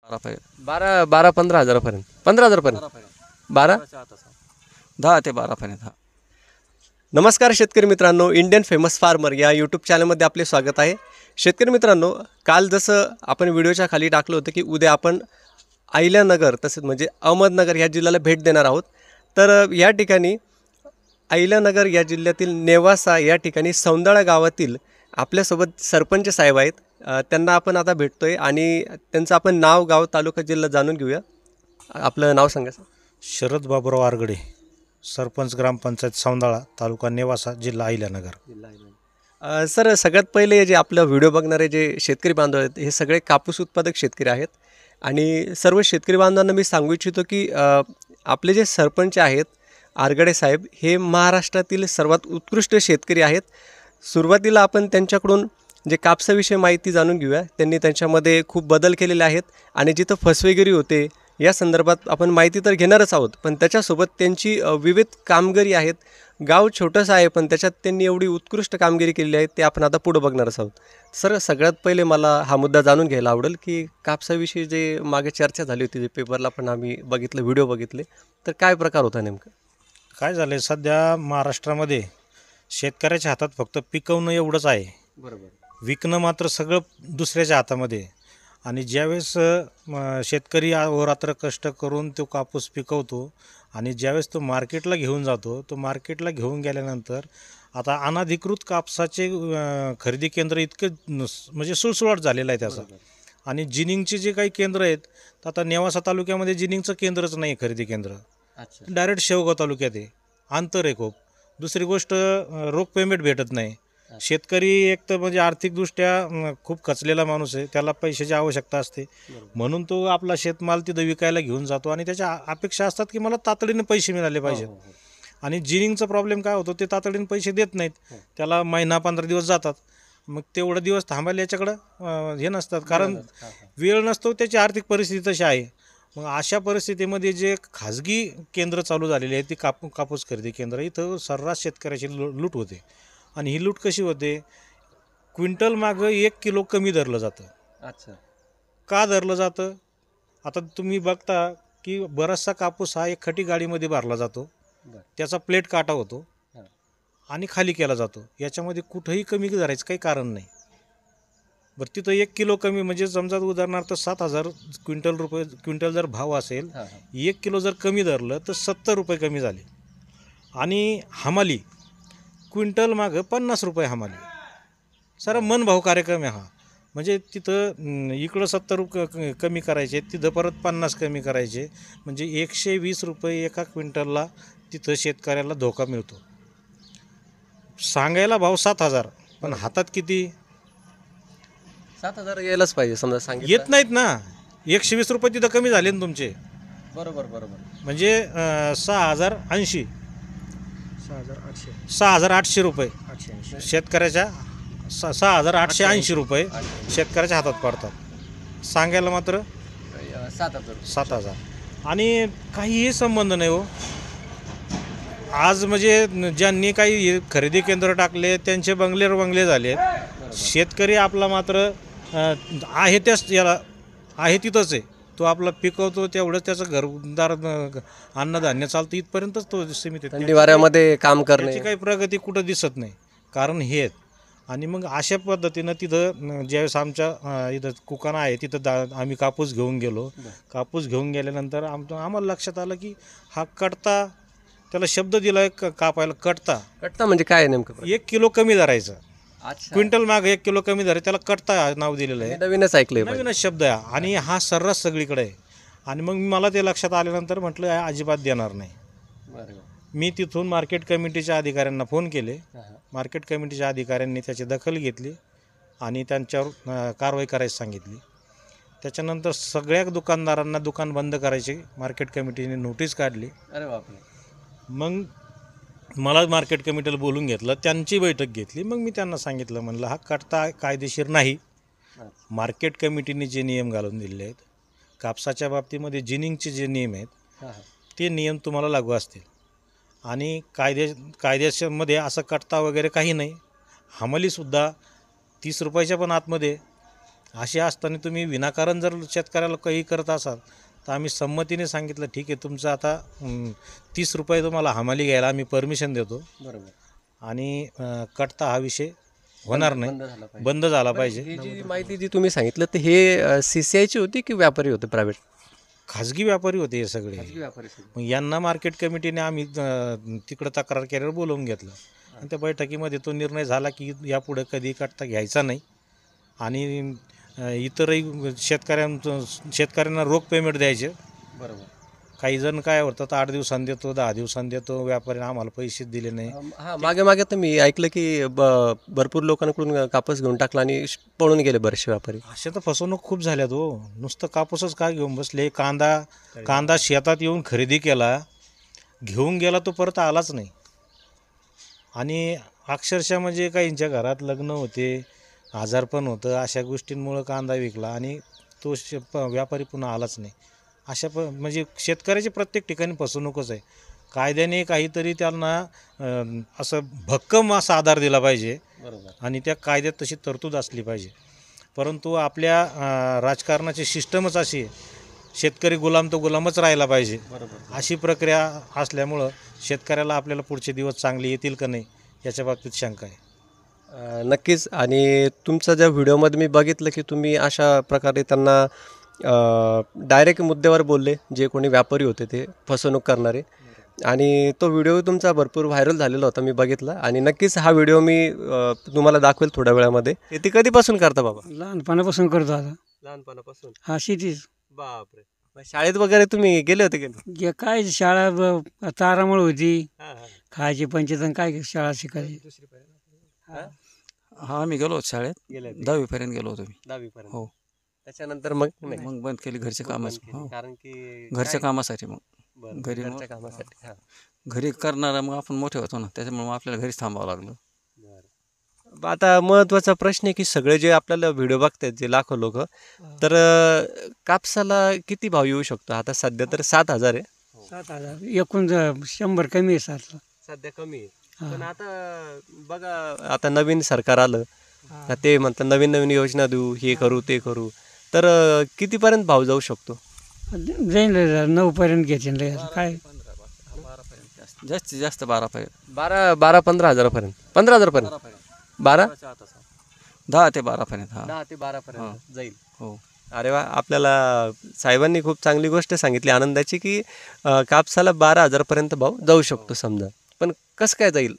12-15 हजारापर्यंत 15,000पर्यंत 12 10 ते 12पर्यंत. हा. नमस्कार शेतकरी मित्रांनो, इंडियन फेमस फार्मर या यूट्यूब चॅनलमध्ये आपले स्वागत आहे. शेतकरी मित्रांनो, काल जसं आपण व्हिडिओच्या खाली टाकलं होतं की उद्या आपण अहिल्यानगर तसेच म्हणजे अहमदनगर या जिल्ह्याला भेट देणार आहोत. तर या ठिकाणी अहिल्यानगर या जिल्ह्यातील नेवासा या ठिकाणी सौंदाळा गावातील आपल्यासोबत सरपंच साहेब आहेत. त्यांना आपण आता भेटतोय आणि त्यांचं आपण नाव, गाव, तालुका, जिल्हा जाणून घेऊया. आपलं नाव सांगा सर. शरद बाबुराव आरगडे, सरपंच ग्रामपंचायत सौंदाळा, तालुका नेवासा, जिल्हा अहिल्यानगर. सर, सगळ्यात पहिले जे आपलं व्हिडिओ बघणारे जे शेतकरी बांधव आहेत हे सगळे कापूस उत्पादक शेतकरी आहेत आणि सर्व शेतकरी बांधवांना मी सांगू इच्छितो की आपले जे सरपंच आहेत आरगडे साहेब हे महाराष्ट्रातील सर्वात उत्कृष्ट शेतकरी आहेत. सुरुवातीला आपण त्यांच्याकडून जे कापसाविषयी माहिती जाणून घेऊया. त्यांनी त्यांच्यामध्ये खूप बदल केलेले आहेत आणि जिथं फसवेगिरी होते या संदर्भात आपण माहिती तर घेणारच आहोत, पण त्याच्यासोबत त्यांची विविध कामगिरी आहेत. गाव छोटंसं आहे पण त्याच्यात त्यांनी एवढी उत्कृष्ट कामगिरी केलेली आहे ते आपण आता पुढं बघणारच आहोत. सर, सगळ्यात पहिले मला हा मुद्दा जाणून घ्यायला आवडेल की कापसाविषयी जे मागे चर्चा झाली होती, जे पेपरला पण आम्ही बघितलं, व्हिडिओ बघितले, तर काय प्रकार होता नेमकं? काय झालं आहे, सध्या महाराष्ट्रामध्ये शेतकऱ्याच्या हातात फक्त पिकवणं एवढंच आहे. बरोबर. विकणं मात्र सगळं दुसऱ्याच्या हातामध्ये. आणि ज्यावेळेस शेतकरी अहोरात्र कष्ट करून तो कापूस पिकवतो आणि ज्यावेळेस तो मार्केटला घेऊन जातो, तो मार्केटला घेऊन गेल्यानंतर आता अनधिकृत कापसाचे खरेदी केंद्र इतके म्हणजे सुळसुळाट झालेलं आहे त्याचा. आणि जिनिंगचे जे काही केंद्र आहेत, तर आता नेवासा तालुक्यामध्ये जिनिंगचं केंद्रच नाही आहे खरेदी केंद्र. डायरेक्ट शेवगाव तालुक्यात आहे, अंतर आहे खूप. दुसरी गोष्ट, रोख पेमेंट भेटत नाही. शेतकरी एक तर म्हणजे आर्थिकदृष्ट्या खूप खचलेला माणूस आहे, त्याला पैशाची आवश्यकता असते, म्हणून तो आपला शेतमाल तिथं विकायला घेऊन जातो आणि त्याच्या अपेक्षा असतात की मला तातडीने पैसे मिळाले पाहिजेत. आणि जिनिंगचा प्रॉब्लेम काय होतो, ते तातडीने पैसे देत नाहीत, त्याला महिना 15 दिवस जातात. मग तेवढं दिवस थांबायला याच्याकडं हे नसतात, कारण वेळ नसतो, त्याची आर्थिक परिस्थिती तशी आहे. मग अशा परिस्थितीमध्ये जे खाजगी केंद्र चालू झालेले आहेत, ती कापूस खरेदी केंद्र, इथं सर्रास शेतकऱ्याची लूट होते. आणि ही लूट कशी होते, क्विंटल मागं 1 किलो कमी धरलं जातं. अच्छा. का धरलं जातं? आता तुम्ही बघता की बराचसा कापूस हा एक खटी गाडीमध्ये भरला जातो, त्याचा प्लेट काटा होतो आणि खाली केला जातो. याच्यामध्ये कुठंही कमी धरायचं काही कारण नाही. बरं, तिथं 1 किलो कमी म्हणजे समजा उदाहरणार्थ 7,000 क्विंटल जर भाव असेल, 1 किलो जर कमी धरलं तर 70 रुपये कमी झाले. आणि हमाली क्विंटल मागं 50 रुपये हमाली. सारा मनभाव कार्यक्रम आहे हा. म्हणजे तिथं इकडं 70 कमी करायचे, तिथं परत 50 कमी करायचे, म्हणजे 120 रुपये एका क्विंटलला तिथं शेतकऱ्याला धोका मिळतो. सांगायला भाव 7,000, पण हातात किती? 7,000 यायलाच पाहिजे समजा सांगितलं. येत नाहीत ना. 120 रुपये तिथं कमी झाले ना तुमचे. बरोबर. म्हणजे 6,080 6,800 रुपये शेतकऱ्याच्या 6,880 रुपये शेतकऱ्याच्या हातात पडतात. सांगायला मात्र 7,000. आणि काहीही संबंध नाही हो. आज म्हणजे ज्यांनी काही खरेदी केंद्र टाकले त्यांचे बंगले झाले. शेतकरी आपला मात्र आहे त्याच याला आहे तिथंच आहे. तो आपला पिकवतो, तेवढंच त्याचं घरदार अन्नधान्य चालतं, इथपर्यंतच तो सीमित आहे. थंडी वाऱ्यामध्ये काम करणे, त्याची काही प्रगती कुठं दिसत नाही, कारण हे आहेत. आणि मग अशा पद्धतीनं तिथं ज्यावेळेस आमच्या इथं कुकाणा आहे तिथं आम्ही कापूस घेऊन गेलो. कापूस घेऊन गेल्यानंतर आम्हाला लक्षात आलं की हा कटता, त्याला शब्द दिला आहे कापायला, कटता म्हणजे काय नेमकं? 1 किलो कमी धरायचं. अच्छा. क्विंटल मागे 1 किलो कमी धरायचं, त्याला कटता नाव दिलेलं आहे. नवीनच ऐकलंय. नवीनच शब्द आहे आणि हा सर्रास सगळीकडे आहे. आणि मग मला ते लक्षात आल्यानंतर म्हटलं अजिबात देणार नाही. मी तिथून मार्केट कमिटीच्या अधिकाऱ्यांना फोन केले. मार्केट कमिटीच्या अधिकाऱ्यांनी त्याची दखल घेतली आणि त्यांच्यावर कारवाई करायची सांगितली. त्याच्यानंतर सगळ्या दुकानदारांना दुकान बंद करायची मार्केट कमिटीने नोटीस काढली. अरे बापरे. मग मला मार्केट कमिटीला बोलून घेतलं, त्यांची बैठक घेतली. मग मी त्यांना सांगितलं, म्हणलं हा कटता कायदेशीर नाही. मार्केट कमिटीने जे नियम घालून दिलेले आहेत, कापसाच्या बाबतीमध्ये जिनिंगचे जे नियम आहेत ते नियम तुम्हाला लागू असतील. आणि कायद्यामध्ये असं कटता वगैरे काही नाही. हमालीसुद्धा 30 रुपयाच्या पण आतमध्ये अशी असताना तुम्ही विनाकारण जर शेतकऱ्याला काही करत असाल तर आम्ही संमतीने सांगितलं ठीक आहे तुमचं आता 30 रुपये तुम्हाला हमाली घ्यायला आम्ही परमिशन देतो बरोबर आणि कटता हा विषय होणार नाही, बंद झाला पाहिजे. बंद झाला बरं, पाहिजे. ही जी माहिती जी तुम्ही सांगितलं तर हे CCIची होती की व्यापारी होते प्रायव्हेट? खाजगी व्यापारी होते हे सगळे. व्यापारी. मग यांना मार्केट कमिटीने आम्ही तिकडं तक्रार केल्यावर बोलवून घेतलं आणि त्या बैठकीमध्ये तो निर्णय झाला की यापुढं कधी कटता घ्यायचा नाही आणि इतरही शेतकऱ्यांना रोख पेमेंट द्यायचे. बरोबर. काही जण काय होतात 8 दिवसांनी देतो, 10 दिवसांनी देतो, व्यापाऱ्याने आम्हाला पैसेच दिले नाही. हां, मागे तर मी ऐकलं की भरपूर लोकांकडून कापूस घेऊन टाकला आणि पळून गेले बरेचसे व्यापारी. अशा तर फसवणूक खूप झाल्यात हो. नुसतं कापूसच का घेऊन बसले. कांदा शेतात येऊन खरेदी केला, घेऊन गेला तो परत आलाच नाही. आणि अक्षरशः म्हणजे काहींच्या घरात लग्न होते, आजारपण होतं, अशा गोष्टींमुळं कांदा विकला आणि तो व्यापारी पुन्हा आलाच नाही. म्हणजे शेतकऱ्याची प्रत्येक ठिकाणी फसवणूकच आहे. कायद्याने काहीतरी त्यांना असं भक्कम असा आधार दिला पाहिजे बरोबर आणि त्या कायद्यात तशी तरतूद असली पाहिजे. परंतु आपल्या राजकारणाची सिस्टमच अशी आहे, शेतकरी गुलाम तो गुलामच राहिला पाहिजे. बरोबर. अशी प्रक्रिया असल्यामुळं शेतकऱ्याला आपल्याला पुढचे दिवस चांगले येतील का नाही याच्या बाबतीत शंका आहे. नक्कीच. आणि तुमच्या ज्या व्हिडिओमध्ये मी बघितलं की तुम्ही अशा प्रकारे त्यांना डायरेक्ट मुद्द्यावर बोलले, जे कोणी व्यापारी होते ते फसवणूक करणारे. आणि तो व्हिडिओ तुमचा भरपूर व्हायरल झालेला होता, मी बघितला. आणि नक्कीच हा व्हिडिओ मी तुम्हाला दाखवेल थोड्या वेळामध्ये. ते कधीपासून करता बाबा? लहानपणापासून करतो आता. लहानपणापासून? हा शेतीच. बापरे. मग शाळेत वगैरे तुम्ही गेले होते की नाही? काय शाळा तारामळ होती, हां हां. खायची पंचायत काय शाळा शिकायची. हा आम्ही गेलो होतो शाळेत, गेले होते 10वी पर्यंत गेलो होतो मी. 10वी पर्यंत? हो. त्याच्यानंतर मग नाही? मग बंद केली घरच्या बंद कामाची. केली. हो. कारण की घरच्या कामासाठी मग बरं, घरी घरच्या कामासाठी. हां. घरी करणारा मग आपण मोठे होतो ना, त्याच्यामुळे मग आपल्याला घरीच थांबावं लागलं. बरं. आता महत्त्वाचा प्रश्न आहे की सगळे जे आपल्याला व्हिडिओ बघतात, जे लाखो लोक, तर कापसाला किती भाव येऊ शकतो? आता सध्या तर 7,000 आहे. 7,000 एकूण 100 कमी आहे 7ला. सध्या कमी आहे. हां. पण आता बघा, आता नवीन सरकार आलं का ते म्हणतात नवीन नवीन योजना देऊ, हे करू ते करू, तर कितीपर्यंत भाव जाऊ शकतो? जाईल 9पर्यंत घेतील काय. जास्तीत जास्त 12पर्यंत. 15 हजारापर्यंत? 15 हजारपर्यंत? 12? 10 ते 12पर्यंत. हा 10 ते 12पर्यंत जाईल. हो. अरे वा. आपल्याला साहेबांनी खूप चांगली गोष्ट सांगितली आनंदाची की कापसाला 12 हजारपर्यंत भाव जाऊ शकतो समजा. पण कसं काय जाईल?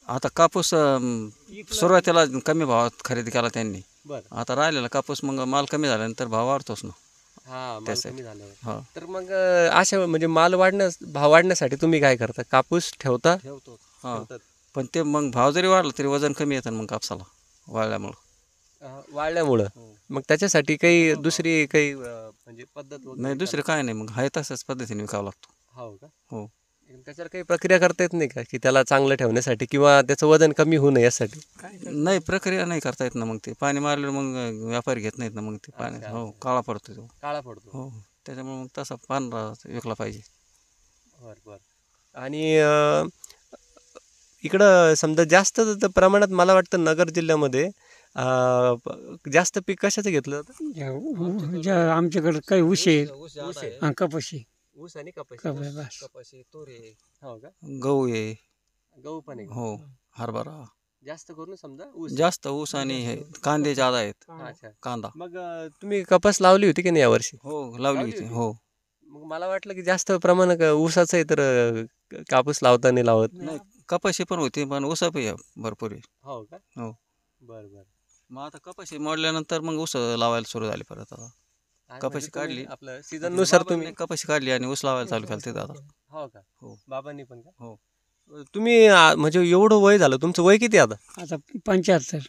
आता कापूस सुरुवातीला कमी भावात खरेदी केला त्यांनी. बरं. आता राहिलेला कापूस मग माल कमी झाल्यानंतर भाव वाढतोच ना. हां, माल त्यासाठी. कमी झाल्यावर. हो. तर मग अशा म्हणजे भाव वाढण्यासाठी तुम्ही काय करता? कापूस ठेवता? हा. पण ते मग भाव जरी वाढला तरी वजन कमी येतं मग कापसाला वाढल्यामुळं. वाढल्यामुळं. मग त्याच्यासाठी काही दुसरी काही म्हणजे पद्धत वगैरे? नाही दुसरे काय नाही, मग आहे तशाच पद्धतीने विकावं लागतो. हो का? हो. त्याच्यावर काही प्रक्रिया करता येत नाही का की त्याला चांगलं ठेवण्यासाठी किंवा त्याचं वजन कमी होऊ नये यासाठी? नाही प्रक्रिया नाही करता येत ना, मग ते पाणी मारल्यावर मग व्यापारी घेत नाहीत ना, मग ते पाणी हो काळा पडतो तो. काळा पडतो. हो. त्याच्यामुळे मग तसा पांढरा विकला पाहिजे. बरं बरं. आणि इकडं समजा जास्त प्रमाणात मला वाटतं नगर जिल्ह्यामध्ये जास्त पीक कशाचं घेतलं जातं? आमच्याकडे काही ऊस आहे आणि कपाशी. ऊस आणि कपाशी बस. कपाशी, तूर आहे. हो का? गहू आहे. गहू पण आहे का? हो. हरभरा. जास्त करून समजा ऊस. जास्त ऊस आणि हे कांदे ज्यादा आहेत. अच्छा. कांदा. मग तुम्ही कपास लावली होती की नाही यावर्षी? हो लावली लावली होती. होती? हो. मग मला वाटलं की जास्त प्रमाण ऊसाचं आहे तर कापूस लावता नाही लावत. नाही कपाशी पण होती पण ऊस पण भरपूर आहे. हो का? हो. बरं बरं. मग आता कपाशी मोडल्यानंतर मग ऊस लावायला सुरू झाली परत आता. आणि कपाशी म्हणजे तुम्ही काढली. आपलं सीझन नुसार तुम्ही. बाबांनी कपाशी काढली आणि ऊस लावायला चालू केलं तिथं आता. हो का? हो. बाबांनी पण का? हो. तुम्ही म्हणजे एवढं वय झालं, तुमचं वय किती आता? आता 75.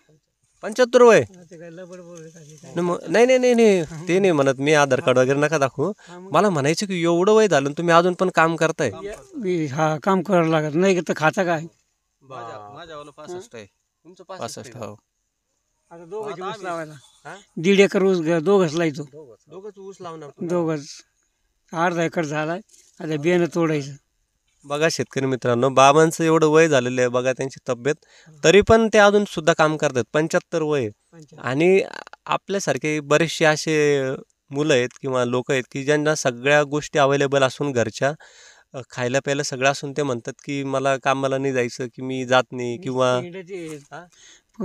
75 वय? नाही नाही नाही नाही, ते नाही म्हणत मी, आधार कार्ड वगैरे नका दाखवू. मला म्हणायचं की एवढं वय झालं आणि तुम्ही अजून पण काम करताय. हा काम करावं लागत नाही तर खाता काय. माझ्यावाला 65 आहे. तुमचं 65. हो. आता दोघंच ऊस लावायला. 1.5 एकर ऊस दोघंच लायतो. दोघंच ऊस लावणार तुम्ही? दोघंच. अर्धा एकर झालाय. आता बियाणं तोडायचं. बघा शेतकरी मित्रांनो, बाबांचं एवढं वय झालेलं आहे, बघा त्यांची तब्येत, तरी पण ते अजून सुद्धा काम करतात. 75 वय आणि आपल्यासारखे बरेचसे असे मुलं आहेत किंवा लोक आहेत की ज्यांना सगळ्या गोष्टी अवेलेबल असून घरच्या खायला प्यायला सगळं असून ते म्हणतात की मला कामाला नाही जायचं, की मी जात नाही किंवा हा?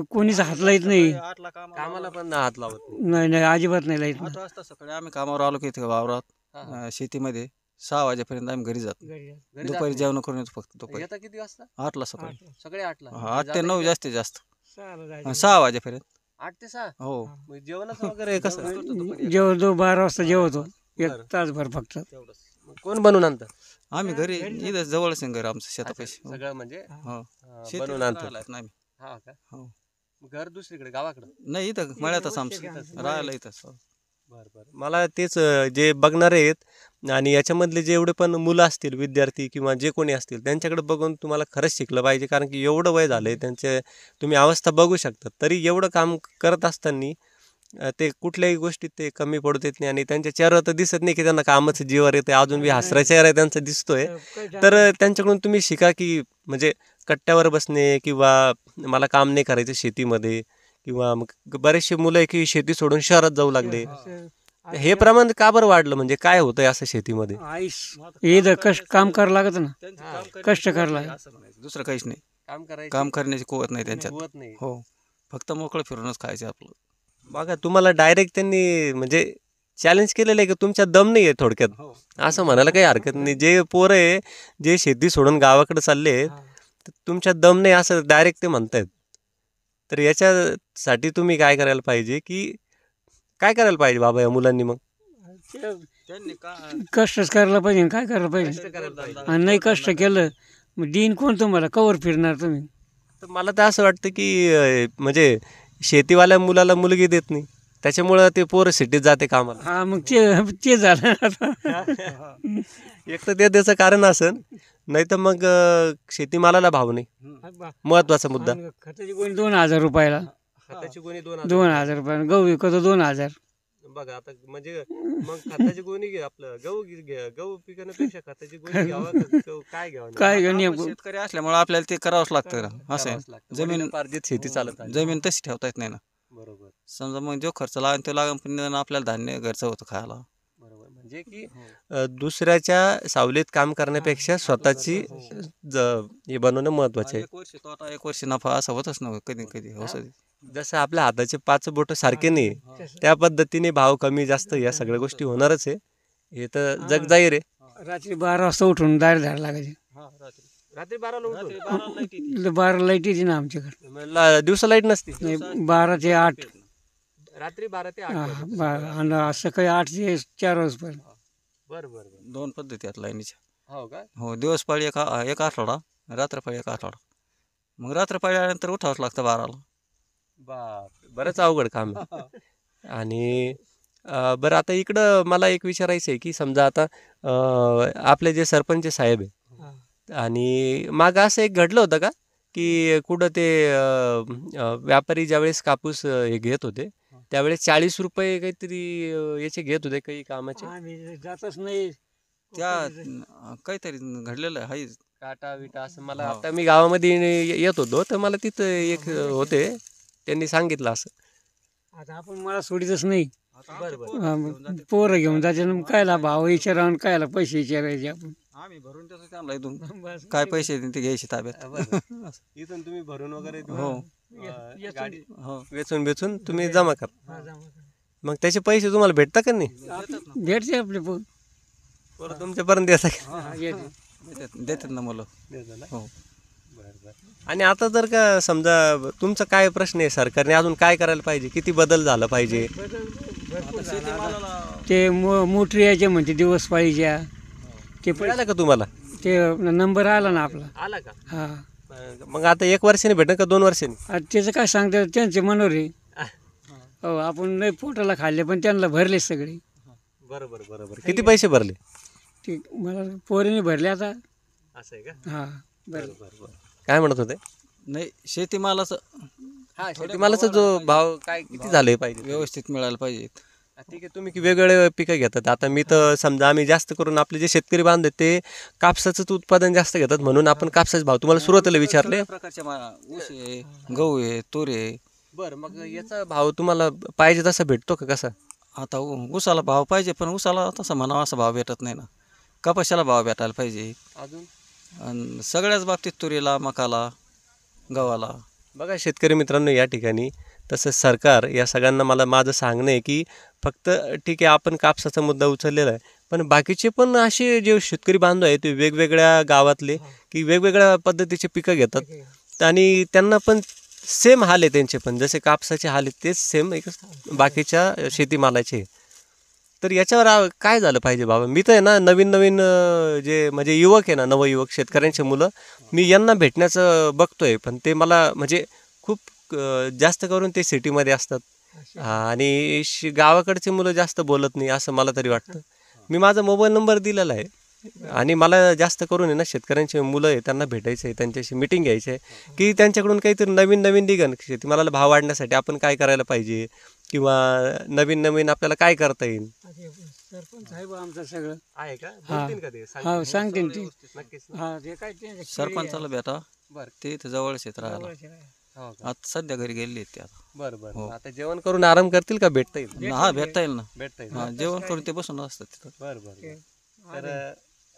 कोणीच हात लाईत नाही. कामाला पण हात लावत नाही. नाही नाही अजिबात नाही लाईत. 8 वाजता सकाळी आम्ही कामावर आलो की इथे वावरात हा, हा. शेतीमध्ये 6 वाजेपर्यंत आम्ही घरी जातो. घरी जात दुपारी नाही. जेवण करून येतो फक्त दुपारी येता किती वाजता? 8ला सकाळी. सकाळी 8ला. 8 ते 9 जास्तीत जास्त. 6 6 वाजेपर्यंत. 8 ते 6. हो. मग जेवणाचं वगैरे कसं? जेवतो 12 वाजता जेवतो. बरं. 1 तासभर फक्त. मग कोण बनवून आणतं? आम्ही घरी इथं जवळच आहे घर आमचं शेतापाशी. हो. सगळं म्हणजे हो. बनवून शेतीला आणतं. राहायला येत नाही आम्ही. हा का? हो. मग घर दुसरीकडे गावाकडं? नाही इथं मळ्यातच आमचं राहायला इथंच. हो. बरं बरं. मला तेच जे बघणारे आहेत आणि याच्यामधले जेवढे पण मुलं असतील विद्यार्थी किंवा जे कोणी असतील त्यांच्याकडे बघून तुम्हाला खरंच शिकलं पाहिजे, कारण की एवढं वय झालं आहे त्यांचे, तुम्ही अवस्था बघू शकता. तरी एवढं काम करत असताना ते कुठल्याही गोष्टीत ते कमी पडू देत नाही आणि त्यांच्या चेहऱ्यावर तर दिसत नाही की त्यांना कामाचं जीवावर येतं. अजून बी हसरा चेहरा त्यांचा दिसतोय. तर त्यांच्याकडून तुम्ही शिका की म्हणजे कट्ट्यावर बसणे किंवा मला काम नाही करायचं शेतीमध्ये, किंवा मग बरेचसे मुलं आहे की शेती सोडून शहरात जाऊ लागले. हे प्रमाण का बरं वाढलं, म्हणजे काय होतंय असं शेतीमध्ये? आईस इथं कष्ट काम करावं लागत ना. कष्ट करावं लागत. असं म्हणायचं. दुसरं काहीच नाही. काम करायचं काम करण्याची कुवत नाही त्यांच्यात. होत नाही. हो. फक्त मोकळं फिरूनच खायचं आपलं. बघा तुम्हाला डायरेक्ट त्यांनी म्हणजे चॅलेंज केलेलं आहे की तुमच्या दम नाही आहे थोडक्यात, असं म्हणायला काही हरकत नाही. जे पोरं आहे जे शेती सोडून गावाकडे चालले तर तुमच्यात दम नाही असं डायरेक्ट ते म्हणतायत. तर याच्यासाठी तुम्ही काय करायला पाहिजे, की काय करायला पाहिजे बाबा या मुलांनी? मग त्यांनी कष्टच करायला पाहिजे. काय करायला पाहिजे? आणि नाही कष्ट केलं मग दिन कोण तुम्हाला कवर फिरणार तुम्ही? तर मला तर असं वाटतं की म्हणजे शेतीवाल्या मुलाला मुलगी देत नाही, त्याच्यामुळं ते पोरं सिटीत जाते कामाला. हा मग ते झालं आता. एक तर ते त्याचं कारण असेल, नाही तर मग शेतीमालाला भाव नाही, महत्वाचा मुद्दा. खताची कोणी 2,000 रुपयाला. खताची गोणी 2,000 रुपयाला गहू विकतो 2,000. बघा आता म्हणजे मग खताची गोणी घे, आपलं गहू पिकवण्यापेक्षा खताची गोणी घ्यावा काय घ्यावं? काय घेऊन ये- शेतकरी असल्यामुळे आपल्याला ते करावंच लागतं ना. असं आहे. जमीन पार्जित शेती चालत आहे. जमीन तशी ठेवता येत नाही ना. बरोबर समजा मग जो खर्च लागेल तो लागेल, पण आपल्याला धान्य घरचं होतं खायला. बरोबर. म्हणजे की दुसऱ्याच्या सावलीत काम करण्यापेक्षा स्वतःची हे बनवणं महत्वाचं आहे. 1 वर्ष तोटा 1 वर्ष नफा असं होतच ना कधी कधी. हो सर. जसं आपल्या हाताचे 5 बोटं सारखे नाही, त्या पद्धतीने भाव कमी जास्त या सगळ्या गोष्टी होणारच आहे. हे तर जग जाहीर आहे. रात्री 12 वाजता उठून दार झाड लागायचे. रात्री 12ला 12 लाईट येते ना आमच्याकडे. दिवसा लाईट नसते. नाही 12 ते 8. रात्री 12 ते 8. आणि सकाळी 8 ते 4 वाजपर्यंत. बरं बरं बरं. 2 पद्धती आहेत लाईनीच्या. हो का? हो. दिवसपाळी एक आठवडा, रात्रपाळी एक आठवडा. मग रात्रपाळी आल्यानंतर उठावंच लागतं 12ला. बरंच अवघड काम आहे. आणि बरं आता इकडं मला एक विचारायचं आहे की समजा आता आपले जे सरपंच साहेब आहे, आणि मागं असं एक घडलं होतं का की कुठं ते व्यापारी ज्यावेळेस कापूस हे घेत होते त्यावेळेस 40 रुपये काहीतरी याचे घेत होते काही कामाचे? आम्ही जातच नाही. त्या काहीतरी घडलेलं आहे. काटा विटा असं मला आता मी गावामध्ये येत होतो तर मला तिथं एक होते, त्यांनी सांगितलं असं. आता आपण मला सोडीतच नाही. बरं पोरं घेऊन जायचे ना, कायला भाव विचारावून कायला पैसे विचारायचे आपण. आम्ही भरून त्याचं त्यांना इथून काय पैसे येतील ते घ्यायचे ताब्यात. इथून तुम्ही भरून वगैरे हो. गाडी हो. वेचून तुम्ही जमा करा. मग त्याचे पैसे तुम्हाला भेटता का नाही? भेटते आपले बरं तुमच्यापर्यंत येतात देतात ना मुलं. हो. आणि आता जर का समजा तुमचा काय प्रश्न आहे, सरकारने अजून काय करायला पाहिजे, किती बदल झाला पाहिजे? ते मोटरी यायचे म्हणते दिवस पाळीच्या. ते मिळालं का तुम्हाला? ते नंबर आला ना आपला. आला का? हा. मग आता 1 वर्षाने भेटणार का 2 वर्षांनी? आता त्याचं काय सांगतात त्यांचे मनोर आहे. हो आपण नाही पोटाला खाल्ले पण त्यांना भरले सगळे. बरोबर बरोबर. किती पैसे भरले? ते मला पोरीने भरले आता. असं आहे का? हा बरं. काय म्हणत होते? नाही शेतीमालाचं शेतीमालाचा जो भाव काय किती झाले पाहिजे? व्यवस्थित मिळायला पाहिजे. ठीक आहे. तुम्ही की वेगवेगळे पिकं घेतात. आता मी तर समजा आम्ही जास्त करून आपले जे शेतकरी बांधव आहेत ते कापसाचंच उत्पादन जास्त घेतात, म्हणून आपण कापसाचे भाव तुम्हाला सुरुवातीला विचारले. प्रकारच्या ऊस आहे, गहू आहे, तूर आहे, बरं, मग याचा भाव तुम्हाला पाहिजे तसा भेटतो का कसा? आता ऊसाला भाव पाहिजे, पण ऊसाला तसा म्हणावा असा भाव भेटत नाही ना. कपाशाला भाव भेटायला पाहिजे, अजून आणि सगळ्याच बाबतीत तुरीला, मकाला, गव्हाला. बघा शेतकरी मित्रांनो, या ठिकाणी तसं सरकार या सगळ्यांना माझं सांगणं आहे की फक्त ठीक आहे आपण कापसाचा मुद्दा उचललेला आहे, पण बाकीचे पण असे जे शेतकरी बांधव आहेत ते वेगवेगळ्या गावातले की वेगवेगळ्या पद्धतीचे पिकं घेतात आणि त्यांना पण सेम हाल आहे त्यांचे पण, जसे कापसाचे हाल आहेत तेच सेम एक बाकीच्या शेतीमालाचे. तर याच्यावर काय झालं पाहिजे बाबा? मी तर आहे ना नवीन नवीन जे म्हणजे युवक आहे ना, नवयुवक शेतकऱ्यांचे मुलं, मी यांना भेटण्याचं बघतोय, पण ते मला म्हणजे खूप जास्त करून ते सिटीमध्ये असतात आणि गावाकडचे मुलं जास्त बोलत नाही असं मला तरी वाटतं. मी माझा मोबाईल नंबर दिलेला आहे आणि मला जास्त करून आहे ना शेतकऱ्यांचे मुलं आहे त्यांना भेटायचं आहे, त्यांच्याशी मिटिंग घ्यायची आहे की त्यांच्याकडून काहीतरी नवीन नवीन निघन शेतीमालाला भाव वाढण्यासाठी आपण काय करायला पाहिजे किंवा नवीन नवीन आपल्याला काय करता येईल. सरपंच आहे बा आमचं सगळं आहे का? हा. बोलतील का ते? हा सांगतील ते. नक्कीच. हा ते काय ते सरपंचाला भेटा, बरं. ते इथं जवळच येत राहायला. हो का? आता सध्या घरी गेलेली आहेत ते आता. बरं बरं. हो. आता जेवण करून आराम करतील का? भेटता येईल? हा, भेटता येईल ना. भेटता येईल. हा, जेवण करून ते बसून असतात तिथं. बरं बरं. तर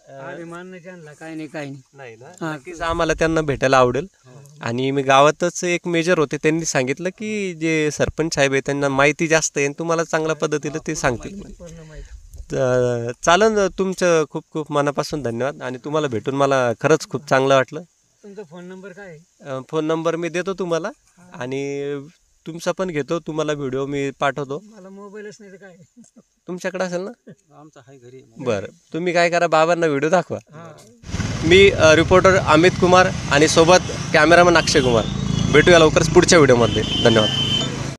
अभिमान नाही त्यांना, काही नाही काही नाही. नाही ना, हा. नक्कीच आम्हाला त्यांना भेटायला आवडेल. आणि मी गावातच एक मेजर होते, त्यांनी सांगितलं की जे सरपंच साहेब आहे त्यांना माहिती जास्त आहे आणि तुम्हाला चांगल्या पद्धतीनं ते सांगतील. तर चालन, तुमचं खूप खूप मनापासून धन्यवाद आणि तुम्हाला भेटून मला खरंच खूप चांगलं वाटलं. तुमचा फोन नंबर काय आहे? फोन नंबर मी देतो तुम्हाला आणि तुमचा पण घेतो, तुम्हाला व्हिडिओ मी पाठवतो. मला मोबाईलच नाही तर काय. तुमच्याकडे असेल ना? आमचा आहे घरी. बरं, तुम्ही काय करा, बाबांना व्हिडिओ दाखवा. मी रिपोर्टर अमित कुमार आणि सोबत कॅमेरामन अक्षय कुमार. भेटूया लवकरच पुढच्या व्हिडिओमध्ये. धन्यवाद.